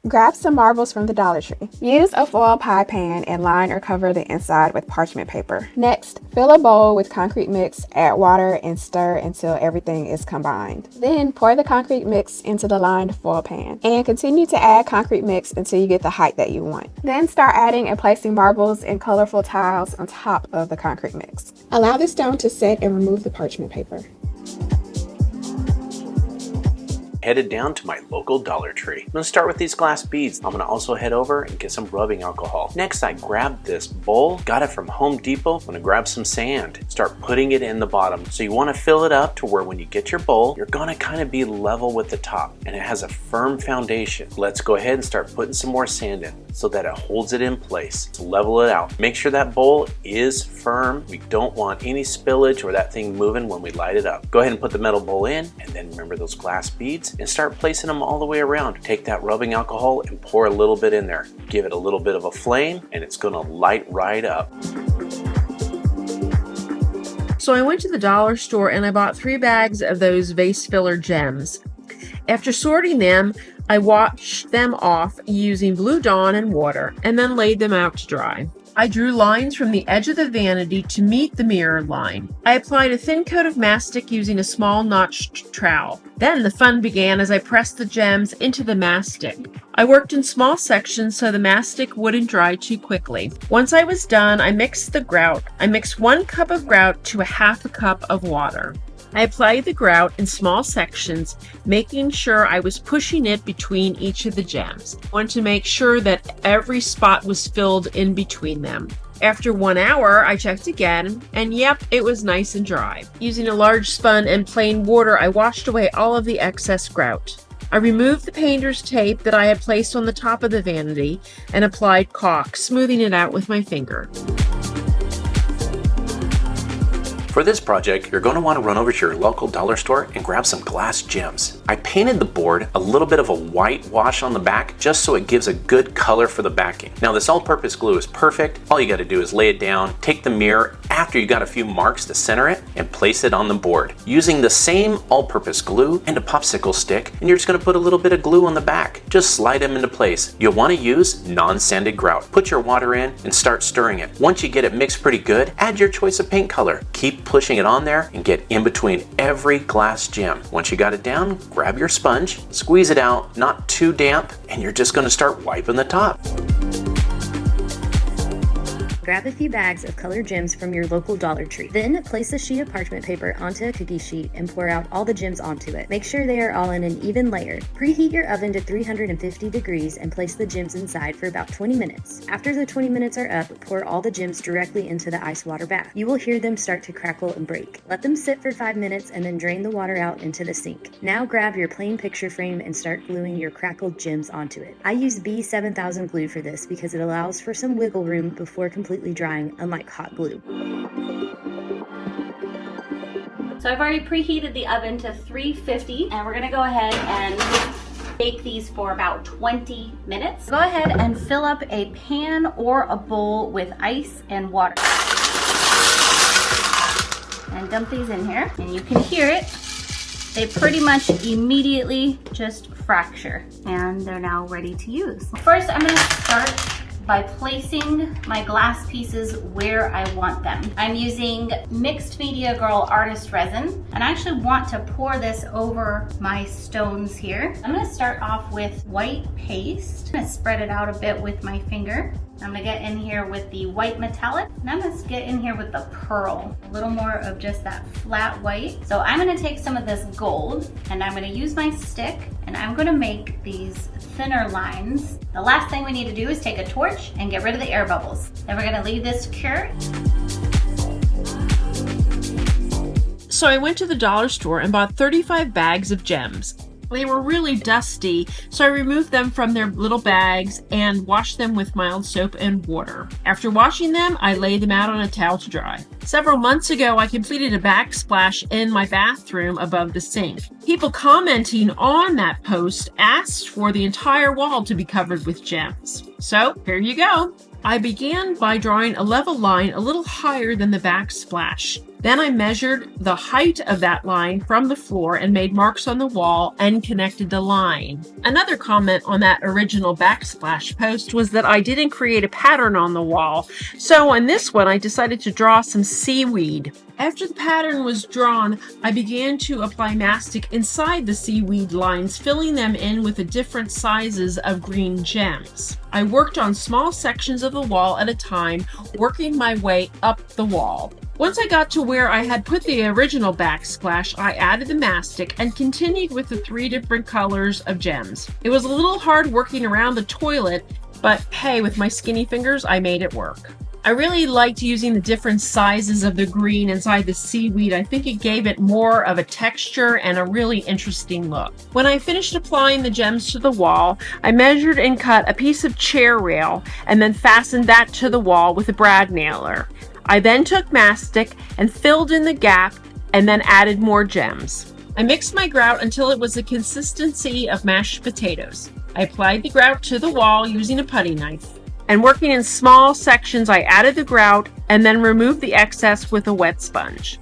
Grab some marbles from the Dollar Tree. Use a foil pie pan and line or cover the inside with parchment paper. Next, fill a bowl with concrete mix, add water, and stir until everything is combined. Then pour the concrete mix into the lined foil pan and continue to add concrete mix until you get the height that you want. Then start adding and placing marbles and colorful tiles on top of the concrete mix. Allow the stone to set and remove the parchment paper. Headed down to my local Dollar Tree. I'm gonna start with these glass beads. I'm gonna also head over and get some rubbing alcohol. Next, I grabbed this bowl, got it from Home Depot. I'm gonna grab some sand, start putting it in the bottom. So you wanna fill it up to where when you get your bowl, you're gonna kind of be level with the top and it has a firm foundation. Let's go ahead and start putting some more sand in so that it holds it in place. To level it out. Make sure that bowl is firm. We don't want any spillage or that thing moving when we light it up. Go ahead and put the metal bowl in, and then remember those glass beads and start placing them all the way around. Take that rubbing alcohol and pour a little bit in there. Give it a little bit of a flame and it's gonna light right up. So I went to the dollar store and I bought 3 bags of those vase filler gems. After sorting them, I washed them off using Blue Dawn and water and then laid them out to dry. I drew lines from the edge of the vanity to meet the mirror line. I applied a thin coat of mastic using a small notched trowel. Then the fun began as I pressed the gems into the mastic. I worked in small sections so the mastic wouldn't dry too quickly. Once I was done, I mixed the grout. I mixed 1 cup of grout to a half a cup of water. I applied the grout in small sections, making sure I was pushing it between each of the gems. I wanted to make sure that every spot was filled in between them. After 1 hour, I checked again, and yep, it was nice and dry. Using a large sponge and plain water, I washed away all of the excess grout. I removed the painter's tape that I had placed on the top of the vanity and applied caulk, smoothing it out with my finger. For this project, you're going to want to run over to your local dollar store and grab some glass gems. I painted the board a little bit of a white wash on the back just so it gives a good color for the backing. Now this all-purpose glue is perfect. All you got to do is lay it down, take the mirror after you got a few marks to center it, and place it on the board. Using the same all-purpose glue and a popsicle stick, and you're just going to put a little bit of glue on the back. Just slide them into place. You'll want to use non-sanded grout. Put your water in and start stirring it. Once you get it mixed pretty good, add your choice of paint color. Keep pushing it on there and get in between every glass gem. Once you got it down, grab your sponge, squeeze it out, not too damp, and you're just going to start wiping the top. Grab a few bags of colored gems from your local Dollar Tree. Then place a sheet of parchment paper onto a cookie sheet and pour out all the gems onto it. Make sure they are all in an even layer. Preheat your oven to 350 degrees and place the gems inside for about 20 minutes. After the 20 minutes are up, pour all the gems directly into the ice water bath. You will hear them start to crackle and break. Let them sit for 5 minutes and then drain the water out into the sink. Now grab your plain picture frame and start gluing your crackled gems onto it. I use B7000 glue for this because it allows for some wiggle room before completely drying, unlike hot glue. So I've already preheated the oven to 350 and we're gonna go ahead and bake these for about 20 minutes. Go ahead and fill up a pan or a bowl with ice and water. And dump these in here and you can hear it. They pretty much immediately just fracture and they're now ready to use. First, I'm gonna start by placing my glass pieces where I want them. I'm using Mixed Media Girl Artist Resin, and I actually want to pour this over my stones here. I'm gonna start off with white paste. I'm gonna spread it out a bit with my finger. I'm gonna get in here with the white metallic, and I'm gonna get in here with the pearl. A little more of just that flat white. So I'm gonna take some of this gold, and I'm gonna use my stick, and I'm gonna make these thinner lines. The last thing we need to do is take a torch and get rid of the air bubbles. Then we're gonna leave this cure. So I went to the dollar store and bought 35 bags of gems. They were really dusty, so I removed them from their little bags and washed them with mild soap and water. After washing them, I laid them out on a towel to dry. Several months ago, I completed a backsplash in my bathroom above the sink. People commenting on that post asked for the entire wall to be covered with gems. So here you go. I began by drawing a level line a little higher than the backsplash. Then I measured the height of that line from the floor and made marks on the wall and connected the line. Another comment on that original backsplash post was that I didn't create a pattern on the wall. So on this one, I decided to draw some seaweed. After the pattern was drawn, I began to apply mastic inside the seaweed lines, filling them in with the different sizes of green gems. I worked on small sections of the wall at a time, working my way up the wall. Once I got to where I had put the original backsplash, I added the mastic and continued with the 3 different colors of gems. It was a little hard working around the toilet, but hey, with my skinny fingers, I made it work. I really liked using the different sizes of the green inside the seaweed. I think it gave it more of a texture and a really interesting look. When I finished applying the gems to the wall, I measured and cut a piece of chair rail and then fastened that to the wall with a brad nailer. I then took mastic and filled in the gap and then added more gems. I mixed my grout until it was the consistency of mashed potatoes. I applied the grout to the wall using a putty knife. And working in small sections, I added the grout and then removed the excess with a wet sponge.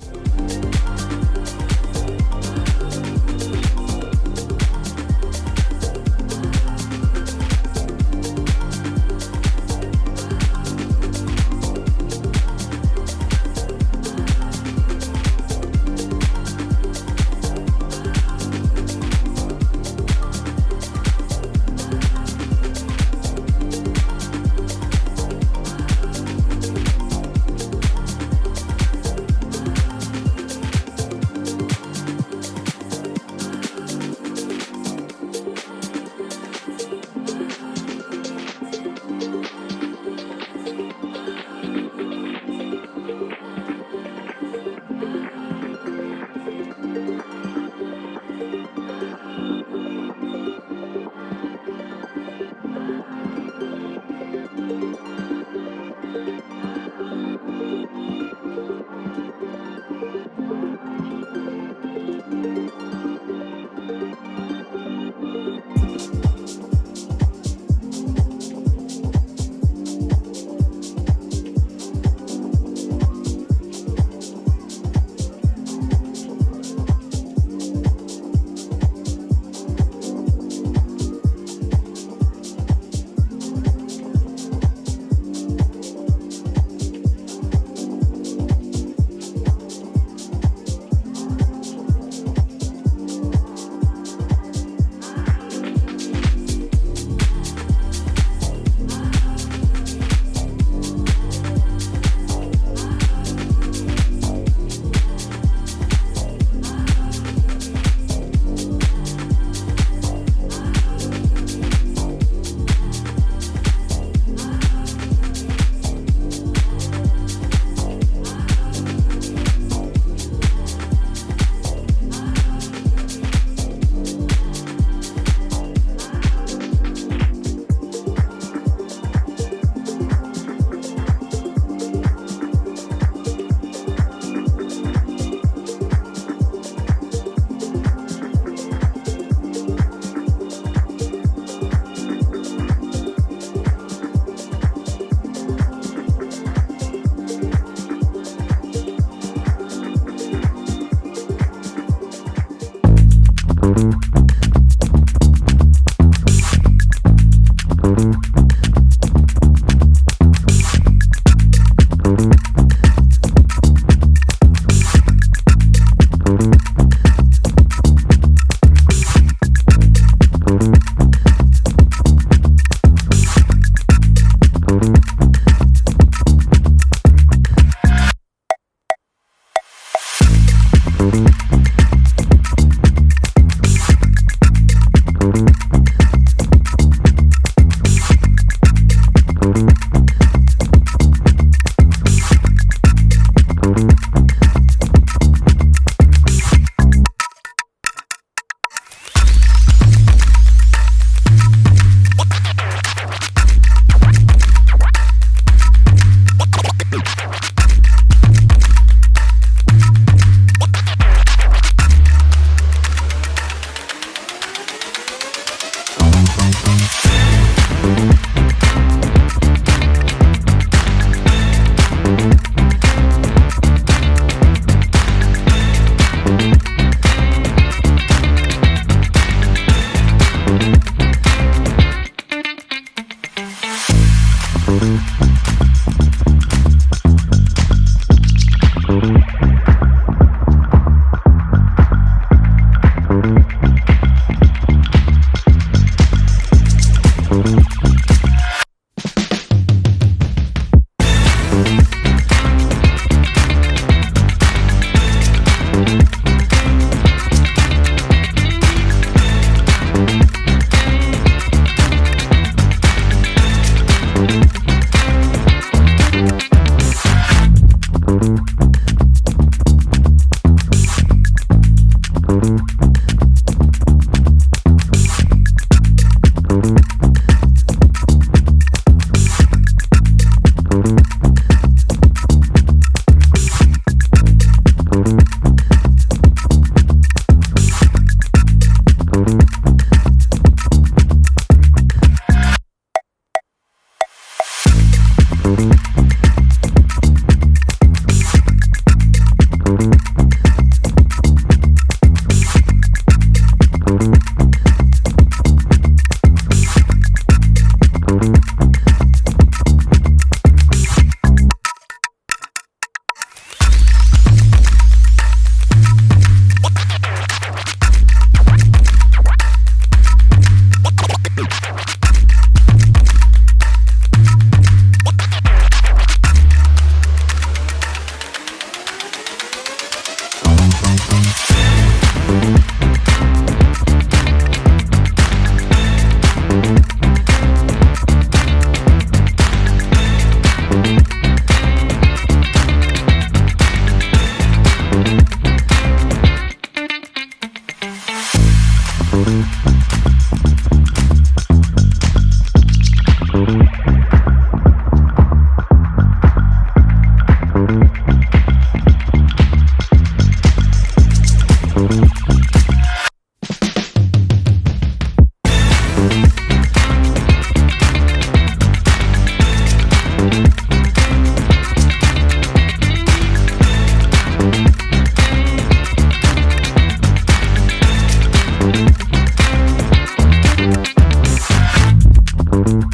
you.